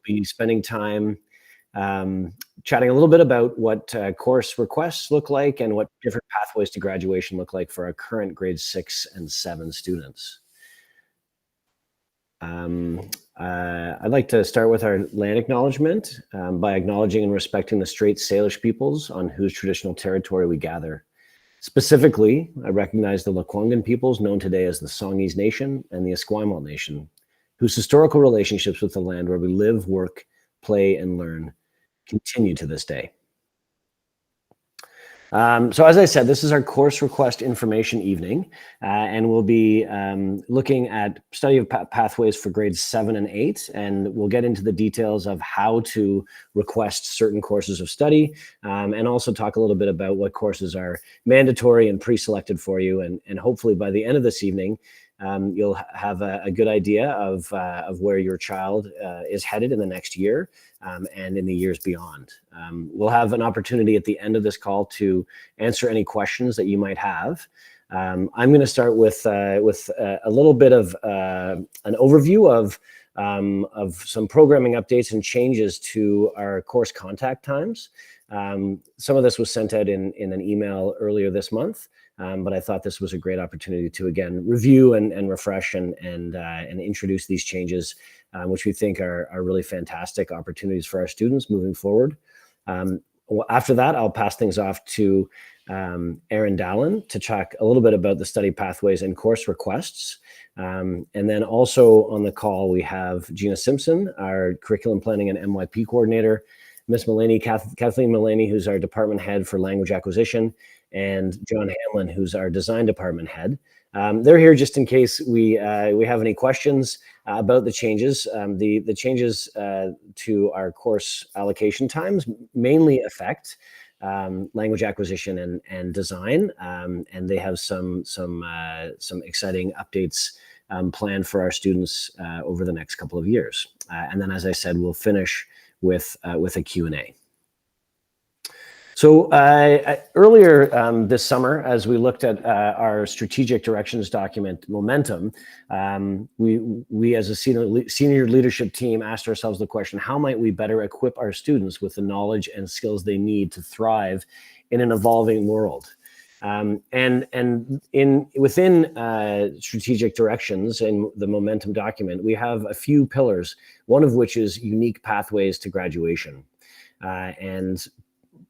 be spending time chatting a little bit about what course requests look like and what different pathways to graduation look like for our current grade 6 and 7 students. I'd like to start with our land acknowledgement by acknowledging and respecting the Strait Salish peoples on whose traditional territory we gather. Specifically, I recognize the Lekwungen peoples known today as the Songhees Nation and the Esquimalt Nation, whose historical relationships with the land where we live, work, play, and learn continue to this day. So as I said, this is our course request information evening, and we'll be looking at study of pathways for grades 7 and 8, and we'll get into the details of how to request certain courses of study, and also talk a little bit about what courses are mandatory and pre-selected for you, and hopefully by the end of this evening, you'll have a good idea of where your child is headed in the next year and in the years beyond. We'll have an opportunity at the end of this call to answer any questions that you might have. I'm going to start with a little bit of an overview of some programming updates and changes to our course contact times. Some of this was sent out in an email earlier this month. But I thought this was a great opportunity to, again, review and refresh and introduce these changes, which we think are really fantastic opportunities for our students moving forward. After that, I'll pass things off to Aaron Dallin to talk a little bit about the study pathways and course requests. And then also on the call, we have Gina Simpson, our curriculum planning and MYP coordinator, Miss Mullaney, Kathleen Mullaney, who's our department head for language acquisition, and John Hamlin, who's our design department head. They're here just in case we have any questions about the changes. The changes to our course allocation times mainly affect language acquisition and design, and they have some exciting updates planned for our students over the next couple of years. And then, as I said, we'll finish with a Q&A. So earlier this summer, as we looked at our strategic directions document, Momentum, we as a senior leadership team asked ourselves the question, how might we better equip our students with the knowledge and skills they need to thrive in an evolving world? Within strategic directions in the Momentum document, we have a few pillars, one of which is unique pathways to graduation. And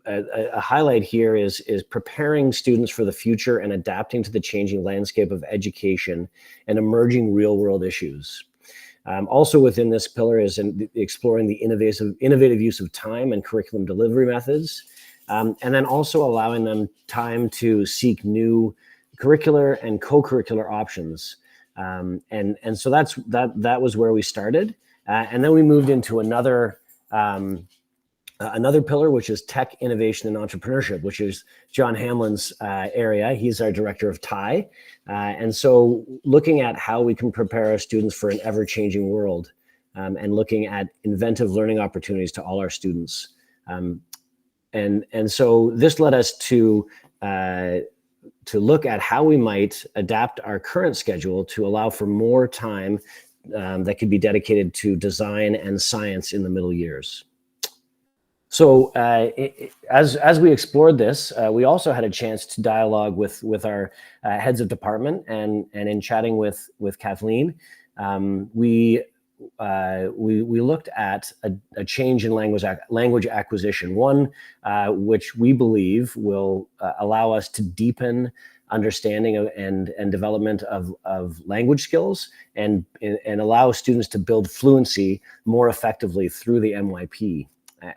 a highlight here is preparing students for the future and adapting to the changing landscape of education and emerging real-world issues. Also within this pillar is exploring the innovative use of time and curriculum delivery methods, and then also allowing them time to seek new curricular and co-curricular options. And so that was where we started. And then we moved into another pillar, which is tech, innovation, and entrepreneurship, which is John Hamlin's area. He's our director of TIE. And so looking at how we can prepare our students for an ever-changing world, and looking at inventive learning opportunities to all our students. And so this led us to look at how we might adapt our current schedule to allow for more time that could be dedicated to design and science in the middle years. So as we explored this, we also had a chance to dialogue with our heads of department, and in chatting with Kathleen, we looked at a change in language acquisition, one which we believe will allow us to deepen understanding of, and development of language skills and allow students to build fluency more effectively through the MYP.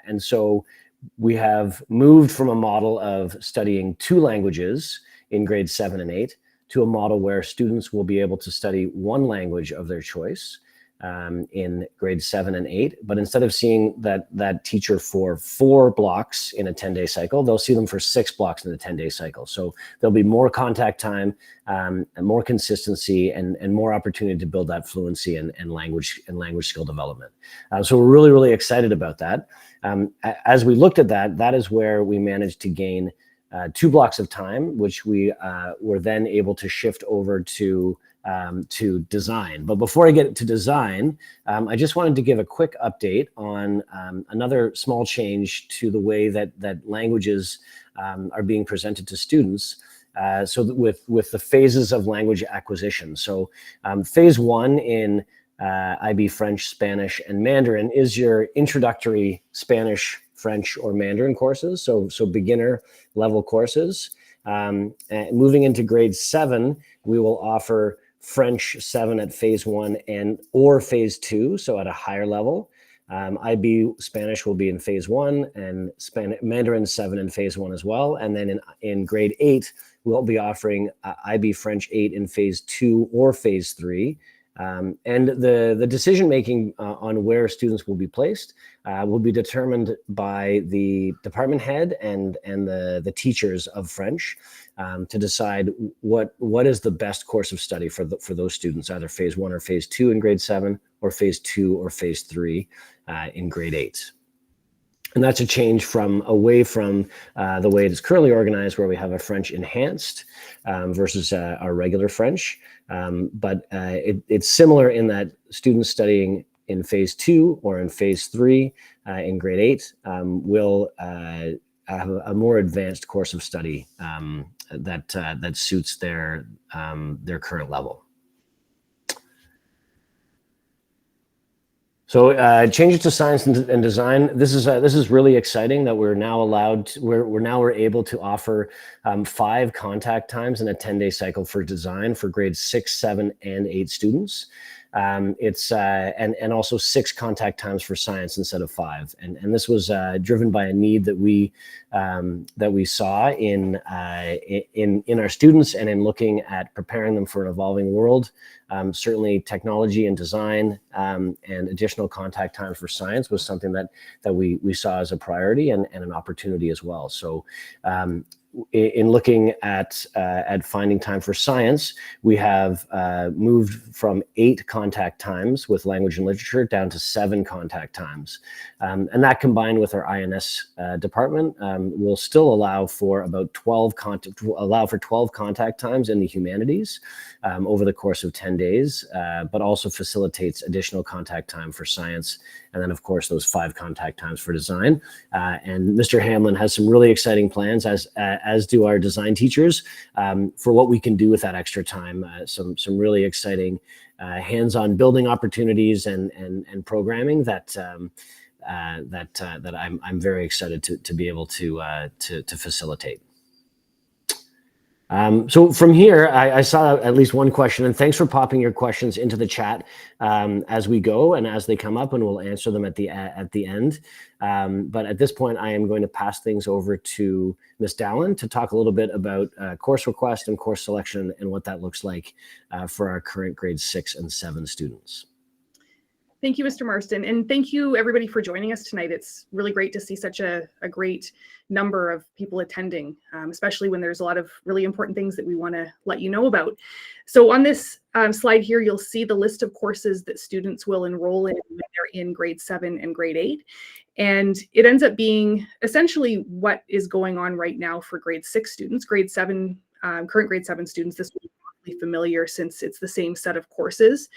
And so we have moved from a model of studying 2 languages in grades 7 and 8 to a model where students will be able to study 1 language of their choice in grades 7 and 8. But instead of seeing that teacher for 4 blocks in a 10-day cycle, they'll see them for 6 blocks in a 10-day cycle. So there'll be more contact time, and more consistency, and more opportunity to build that fluency and language skill development. So we're really, really excited about that. As we looked at that is where we managed to gain 2 blocks of time, which we were then able to shift over to to design. But before I get to design, I just wanted to give a quick update on another small change to the way that languages are being presented to students. So with the phases of language acquisition. So phase one in IB French, Spanish, and Mandarin is your introductory Spanish, French, or Mandarin courses. So beginner level courses. Moving into grade 7, we will offer French 7 at phase 1 or phase 2, so at a higher level. IB Spanish will be in phase 1 and Mandarin 7 in phase 1 as well. And then in grade 8, we'll be offering IB French 8 in phase 2 or phase 3. And the decision-making on where students will be placed will be determined by the department head and the teachers of French to decide what is the best course of study for those students, either phase 1 or phase 2 in grade 7, or phase 2 or phase 3 in grade 8. And that's a change away from the way it is currently organized, where we have a French enhanced versus our regular French. But it's similar in that students studying in phase 2 or in phase 3 in grade 8 will have a more advanced course of study that suits their current level. So changes to science and design. This is really exciting that we're now we're able to offer 5 contact times in a 10-day cycle for design for grades 6, 7, and 8 students. It's and also 6 contact times for science instead of 5. And this was driven by a need that we saw in our students and in looking at preparing them for an evolving world. Certainly technology and design and additional contact times for science was something that we saw as a priority and an opportunity as well. So in looking at finding time for science, we have moved from 8 contact times with language and literature down to 7 contact times. And that, combined with our INS department, will still allow for about 12 contact times in the humanities over the course of 10 days, but also facilitates additional contact time for science. And then, of course, those 5 contact times for design. And Mr. Hamlin has some really exciting plans, as do our design teachers, for what we can do with that extra time. Some really exciting hands-on building opportunities and programming that I'm very excited to be able to facilitate. So from here, I saw at least one question, and thanks for popping your questions into the chat as we go and as they come up, and we'll answer them at the end. But at this point, I am going to pass things over to Ms. Dallin to talk a little bit about course request and course selection and what that looks like for our current grades 6 and 7 students. Thank you, Mr. Marston, and thank you everybody for joining us tonight. It's really great to see such a great number of people attending, especially when there's a lot of really important things that we want to let you know about. So on this slide here, you'll see the list of courses that students will enroll in when they're in grade 7 and grade 8. And it ends up being essentially what is going on right now for grade 6 students. Grade 7, current grade 7 students, this will be really familiar since it's the same set of courses.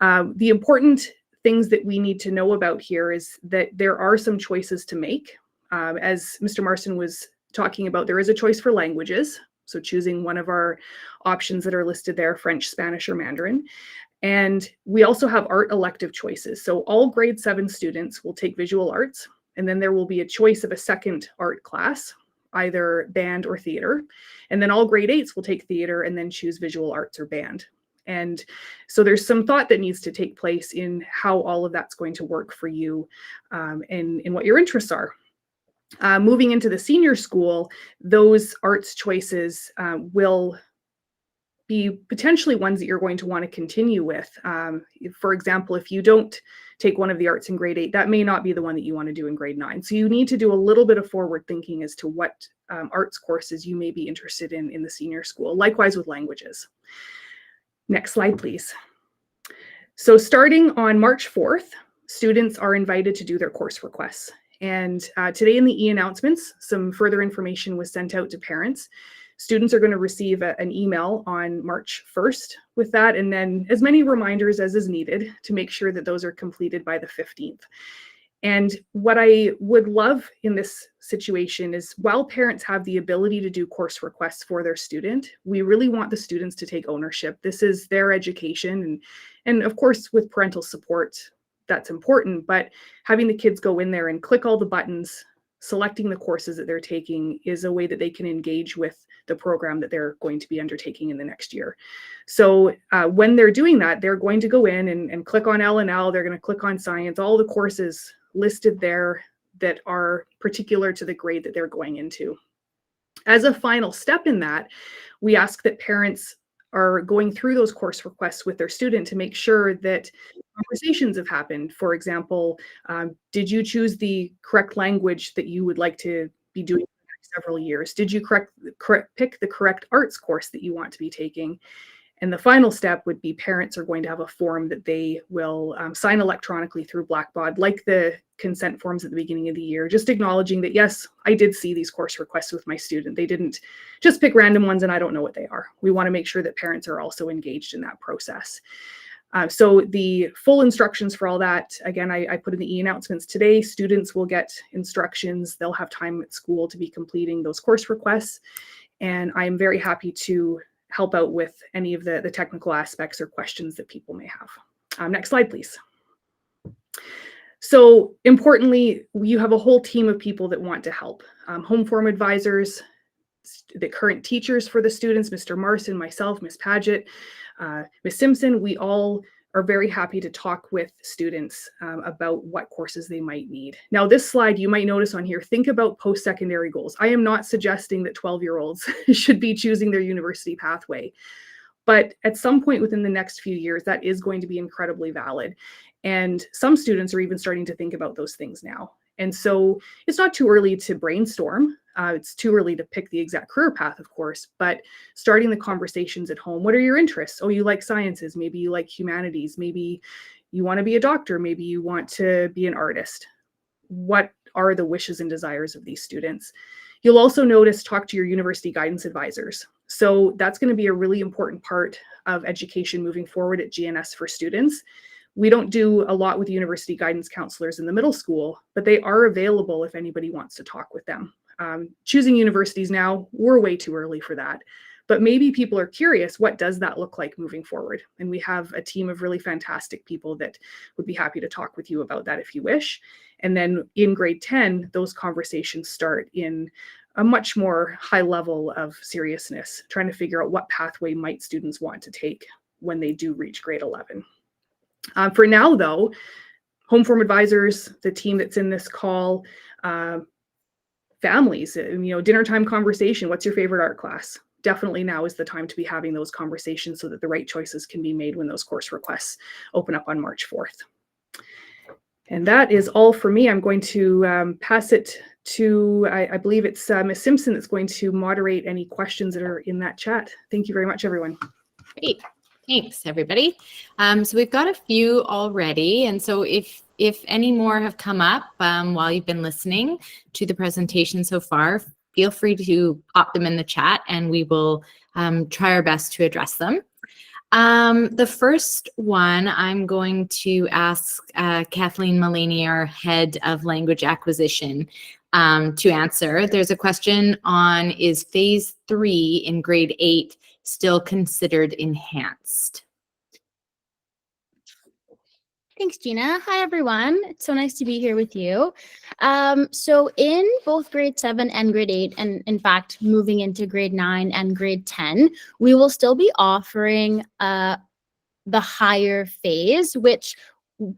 The important things that we need to know about here is that there are some choices to make. As Mr. Marston was talking about, there is a choice for languages. So choosing one of our options that are listed there, French, Spanish, or Mandarin. And we also have art elective choices. So all grade 7 students will take visual arts, and then there will be a choice of a second art class, either band or theater. And then all grade 8s will take theater and then choose visual arts or band. And so there's some thought that needs to take place in how all of that's going to work for you and in what your interests are. Moving into the senior school, those arts choices will be potentially ones that you're going to want to continue with. For example, if you don't take one of the arts in grade 8, that may not be the one that you want to do in grade 9. So you need to do a little bit of forward thinking as to what arts courses you may be interested in the senior school. Likewise with languages. Next slide, please. So starting on March 4th, students are invited to do their course requests. And today in the e-announcements, some further information was sent out to parents. Students are going to receive an email on March 1st with that, and then as many reminders as is needed to make sure that those are completed by the 15th. And what I would love in this situation is, while parents have the ability to do course requests for their student, we really want the students to take ownership. This is their education, and of course with parental support, that's important, but having the kids go in there and click all the buttons, selecting the courses that they're taking, is a way that they can engage with the program that they're going to be undertaking in the next year. So when they're doing that, they're going to go in and click on L&L, they're going to click on science, all the courses listed there that are particular to the grade that they're going into. As a final step in that, we ask that parents are going through those course requests with their student to make sure that conversations have happened. For example, did you choose the correct language that you would like to be doing for the next several years? Did you pick the correct arts course that you want to be taking? And the final step would be parents are going to have a form that they will sign electronically through Blackbaud, like the consent forms at the beginning of the year, just acknowledging that, yes, I did see these course requests with my student. They didn't just pick random ones and I don't know what they are. We want to make sure that parents are also engaged in that process. So the full instructions for all that, again, I put in the e-announcements today. Students will get instructions. They'll have time at school to be completing those course requests. And I'm very happy to help out with any of the technical aspects or questions that people may have. Next slide, please. So importantly, you have a whole team of people that want to help. Home form advisors, the current teachers for the students, Mr. Marston, myself, Ms. Paget, Ms. Simpson, we all are very happy to talk with students about what courses they might need. Now, this slide you might notice on here, think about post-secondary goals. I am not suggesting that 12-year-olds should be choosing their university pathway, but at some point within the next few years, that is going to be incredibly valid. And some students are even starting to think about those things now. And so it's not too early to brainstorm. It's too early to pick the exact career path, of course, but starting the conversations at home. What are your interests? Oh, you like sciences. Maybe you like humanities. Maybe you want to be a doctor. Maybe you want to be an artist. What are the wishes and desires of these students? You'll also notice, talk to your university guidance advisors. So that's going to be a really important part of education moving forward at GNS for students. We don't do a lot with university guidance counselors in the middle school, but they are available if anybody wants to talk with them. Choosing universities now, we're way too early for that. But maybe people are curious, what does that look like moving forward? And we have a team of really fantastic people that would be happy to talk with you about that if you wish. And then in grade 10, those conversations start in a much more high level of seriousness, trying to figure out what pathway might students want to take when they do reach grade 11. For now, though, home form advisors, the team that's in this call, families, dinner time conversation, what's your favorite art class? Definitely now is the time to be having those conversations so that the right choices can be made when those course requests open up on March 4th. And that is all for me. I'm going to pass it to, I believe it's Ms. Simpson that's going to moderate any questions that are in that chat. Thank you very much, everyone. Great. Thanks, everybody. So we've got a few already. And so if any more have come up while you've been listening to the presentation so far, feel free to pop them in the chat and we will try our best to address them. The first one I'm going to ask Kathleen Mullaney, our head of language acquisition, to answer. There's a question on, is phase 3 in grade 8 still considered enhanced? Thanks, Gina. Hi, everyone. It's so nice to be here with you. So in both grade 7 and grade 8, and in fact, moving into grade 9 and grade 10, we will still be offering the higher phase, which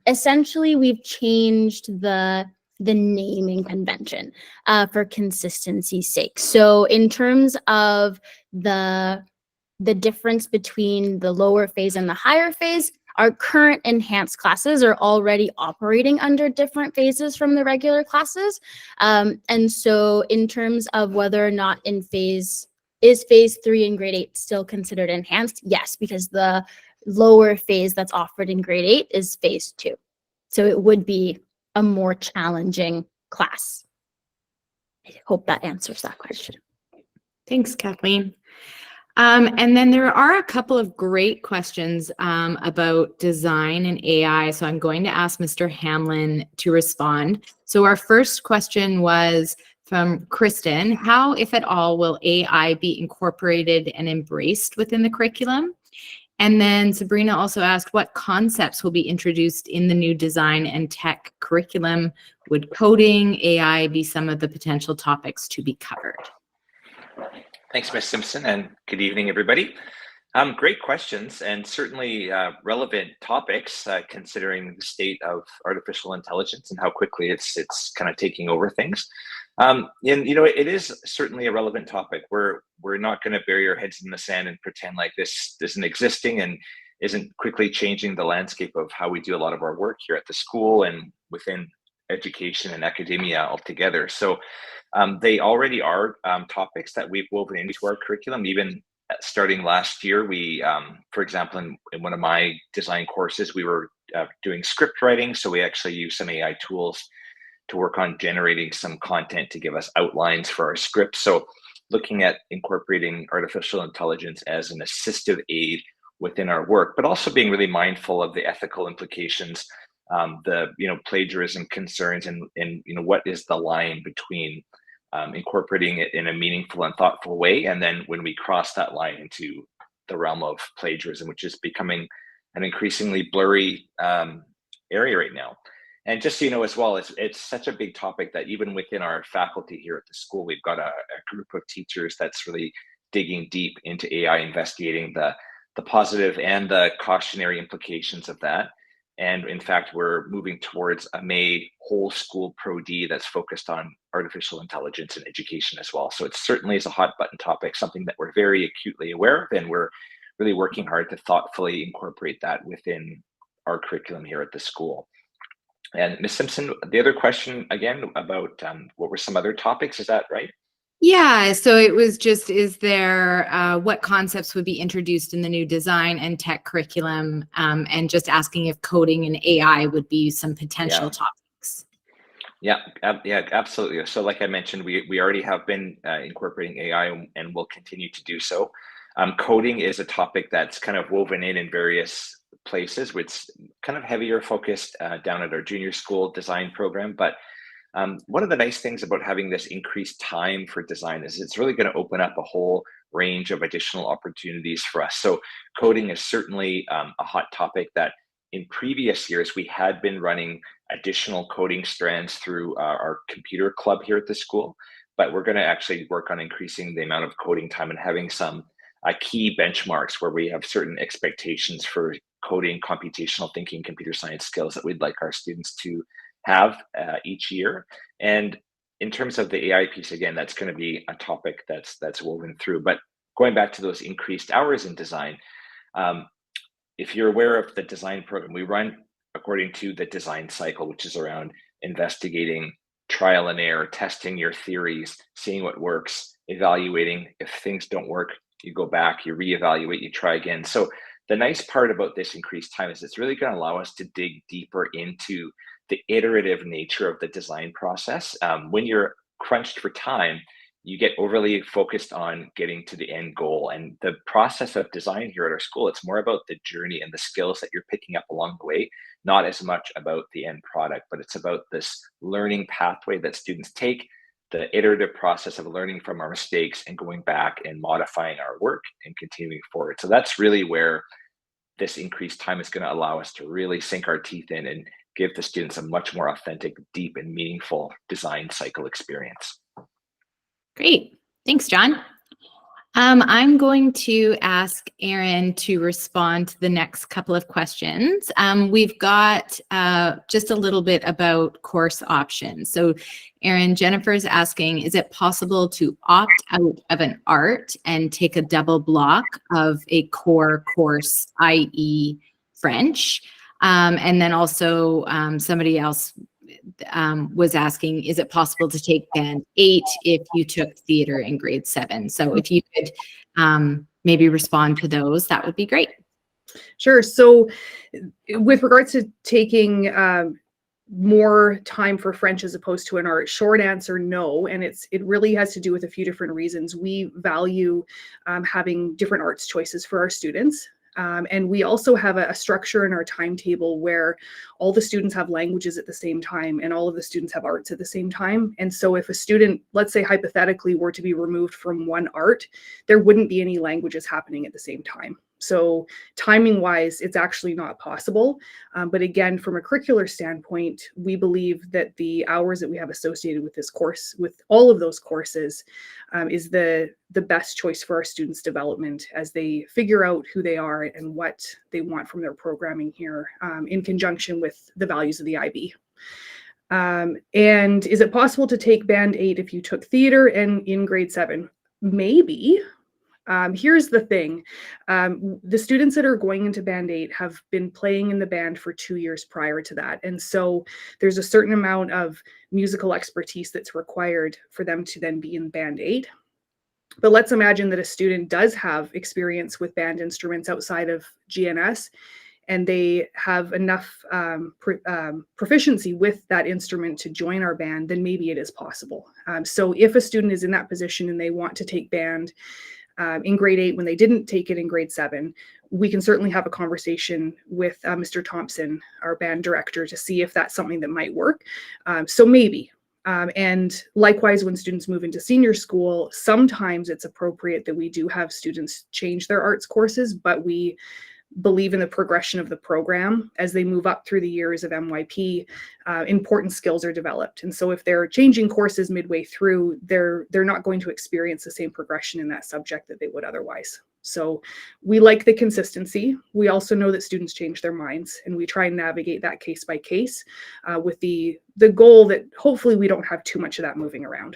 essentially we've changed the naming convention for consistency's sake. So in terms of the difference between the lower phase and the higher phase, our current enhanced classes are already operating under different phases from the regular classes. And so in terms of whether or not is phase 3 in grade 8 still considered enhanced? Yes, because the lower phase that's offered in grade 8 is phase 2. So it would be a more challenging class. I hope that answers that question. Thanks, Kathleen. And then there are a couple of great questions about design and AI. So I'm going to ask Mr. Hamlin to respond. So our first question was from Kristen: how, if at all, will AI be incorporated and embraced within the curriculum? And then Sabrina also asked, what concepts will be introduced in the new design and tech curriculum? Would coding, AI be some of the potential topics to be covered? Thanks, Ms. Simpson, and good evening, everybody. Great questions, and certainly relevant topics, considering the state of artificial intelligence and how quickly it's kind of taking over things. And it is certainly a relevant topic. We're not going to bury our heads in the sand and pretend like this isn't existing and isn't quickly changing the landscape of how we do a lot of our work here at the school and within education and academia altogether. So they already are topics that we've woven into our curriculum. Even starting last year, we, for example, in one of my design courses, we were doing script writing. So we actually use some AI tools to work on generating some content to give us outlines for our scripts. So looking at incorporating artificial intelligence as an assistive aid within our work, but also being really mindful of the ethical implications, the plagiarism concerns, and what is the line between incorporating it in a meaningful and thoughtful way, and then when we cross that line into the realm of plagiarism, which is becoming an increasingly blurry area right now. And just so you know as well, it's such a big topic that even within our faculty here at the school, we've got a group of teachers that's really digging deep into AI, investigating the positive and the cautionary implications of that. And in fact, we're moving towards a May whole school Pro-D that's focused on artificial intelligence in education as well. So it certainly is a hot button topic, something that we're very acutely aware of, and we're really working hard to thoughtfully incorporate that within our curriculum here at the school. And Ms. Simpson, the other question again about what were some other topics, is that right? Yeah, so it was just, is there, what concepts would be introduced in the new design and tech curriculum, and just asking if coding and AI would be some potential topics. Yeah, absolutely. So like I mentioned, we already have been incorporating AI and will continue to do so. Coding is a topic that's kind of woven in various places, which kind of heavier focused down at our junior school design program. But one of the nice things about having this increased time for design is it's really going to open up a whole range of additional opportunities for us. So coding is certainly a hot topic that in previous years we had been running additional coding strands through our computer club here at the school, but we're going to actually work on increasing the amount of coding time and having some key benchmarks where we have certain expectations for coding, computational thinking, computer science skills that we'd like our students to have each year. And in terms of the AI piece, again, that's going to be a topic that's woven through. But going back to those increased hours in design, if you're aware of the design program, we run according to the design cycle, which is around investigating, trial and error, testing your theories, seeing what works, evaluating. If things don't work, you go back, you reevaluate, you try again. So the nice part about this increased time is it's really going to allow us to dig deeper into the iterative nature of the design process. When you're crunched for time, you get overly focused on getting to the end goal. And the process of design here at our school, it's more about the journey and the skills that you're picking up along the way, not as much about the end product, but it's about this learning pathway that students take, the iterative process of learning from our mistakes and going back and modifying our work and continuing forward. So that's really where this increased time is going to allow us to really sink our teeth in and give the students a much more authentic, deep, and meaningful design cycle experience. Great. Thanks, John. I'm going to ask Erin to respond to the next couple of questions. We've got just a little bit about course options. So Erin, Jennifer's asking, is it possible to opt out of an art and take a double block of a core course, i.e. French? And then also somebody else was asking, is it possible to take band 8 if you took theater in grade 7? So if you could maybe respond to those, that would be great. Sure. So with regards to taking more time for French as opposed to an art? Short answer, no. And it really has to do with a few different reasons. We value having different arts choices for our students. And we also have a structure in our timetable where all the students have languages at the same time and all of the students have arts at the same time. And so if a student, let's say hypothetically, were to be removed from one art, there wouldn't be any languages happening at the same time. So timing wise, it's actually not possible. But again, from a curricular standpoint, we believe that the hours that we have associated with this course, with all of those courses, is the best choice for our students' development as they figure out who they are and what they want from their programming here, in conjunction with the values of the IB. And is it possible to take Band 8 if you took theater and in grade 7? Maybe. Here's the thing. The students that are going into Band 8 have been playing in the band for 2 years prior to that. And so there's a certain amount of musical expertise that's required for them to then be in Band 8. But let's imagine that a student does have experience with band instruments outside of GNS, and they have enough proficiency with that instrument to join our band, then maybe it is possible. So if a student is in that position and they want to take band in grade 8 when they didn't take it in grade 7, we can certainly have a conversation with Mr. Thompson, our band director, to see if that's something that might work. So maybe. And likewise, when students move into senior school, sometimes it's appropriate that we do have students change their arts courses, but we believe in the progression of the program. As they move up through the years of MYP, important skills are developed. And so if they're changing courses midway through, they're not going to experience the same progression in that subject that they would otherwise. So we like the consistency. We also know that students change their minds, and we try and navigate that case by case, with the goal that hopefully we don't have too much of that moving around.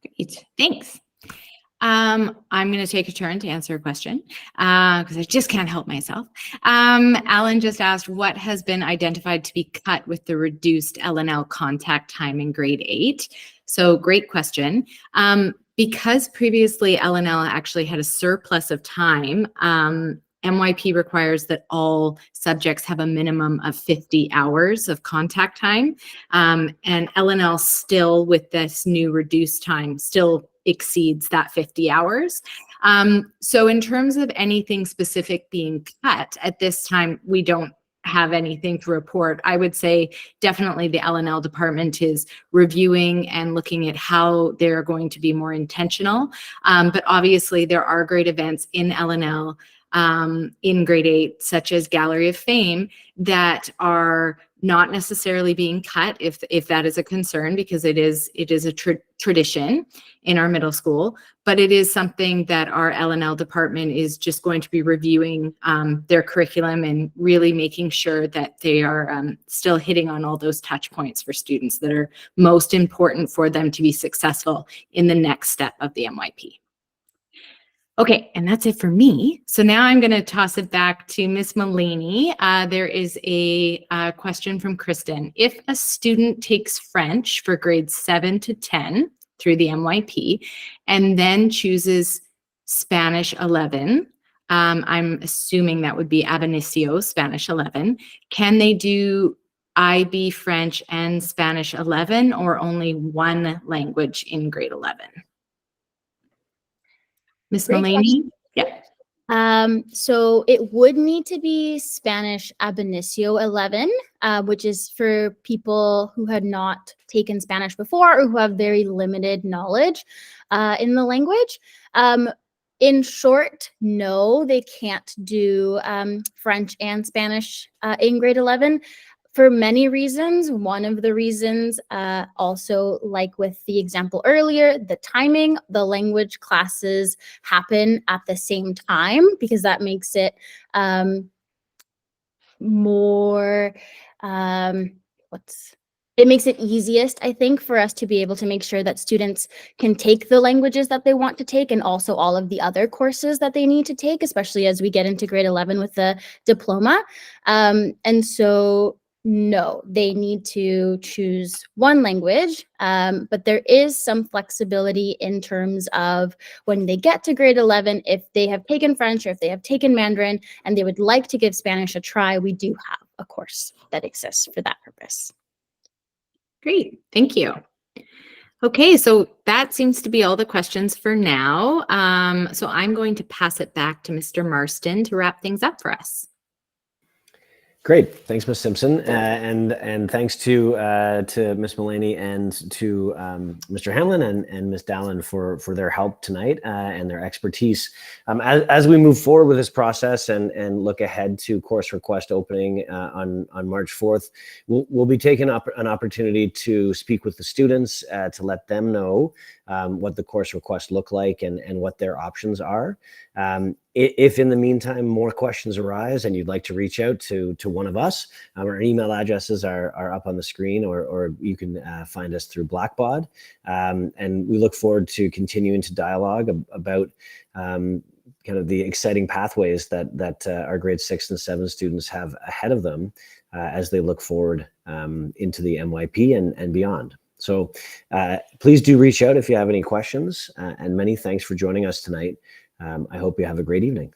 Great, thanks. I'm going to take a turn to answer a question because I just can't help myself. Alan just asked, what has been identified to be cut with the reduced L&L contact time in grade 8? So great question. Because previously L&L actually had a surplus of time, MYP requires that all subjects have a minimum of 50 hours of contact time. And L&L still, with this new reduced time, still exceeds that 50 hours. So in terms of anything specific being cut at this time, we don't have anything to report. I would say definitely the L&L department is reviewing and looking at how they're going to be more intentional. But obviously there are great events in L&L in grade 8, such as Gallery of Fame, that are not necessarily being cut if that is a concern, because it is a tradition in our middle school, but it is something that our L&L department is just going to be reviewing their curriculum and really making sure that they are still hitting on all those touch points for students that are most important for them to be successful in the next step of the MYP. Okay, and that's it for me. So now I'm going to toss it back to Ms. Mullaney. There is a question from Kristen. If a student takes French for grades 7 to 10 through the MYP and then chooses Spanish 11, I'm assuming that would be ab initio, Spanish 11, can they do IB French and Spanish 11 or only one language in grade 11? Ms. Mullaney? Yeah. So it would need to be Spanish ab initio 11, which is for people who had not taken Spanish before or who have very limited knowledge in the language. In short, no, they can't do French and Spanish in grade 11. For many reasons. One of the reasons, also like with the example earlier, the timing, the language classes happen at the same time, because that makes it more, it makes it easiest, I think, for us to be able to make sure that students can take the languages that they want to take and also all of the other courses that they need to take, especially as we get into grade 11 with the diploma. And so no, they need to choose one language, but there is some flexibility in terms of when they get to grade 11, if they have taken French or if they have taken Mandarin and they would like to give Spanish a try, we do have a course that exists for that purpose. Great, thank you. Okay, so that seems to be all the questions for now. So I'm going to pass it back to Mr. Marston to wrap things up for us. Great, thanks, Ms. Simpson, and thanks to Ms. Mullaney and to Mr. Hamlin and Ms. Dallin for their help tonight and their expertise. As we move forward with this process and look ahead to course request opening on March 4th, we'll be taking up an opportunity to speak with the students to let them know what the course requests look like and what their options are. If in the meantime more questions arise and you'd like to reach out to one of us, our email addresses are up on the screen, or you can find us through Blackbaud. And we look forward to continuing to dialogue about kind of the exciting pathways that our grade 6 and 7 students have ahead of them as they look forward into the MYP and beyond. So please do reach out if you have any questions, and many thanks for joining us tonight. I hope you have a great evening.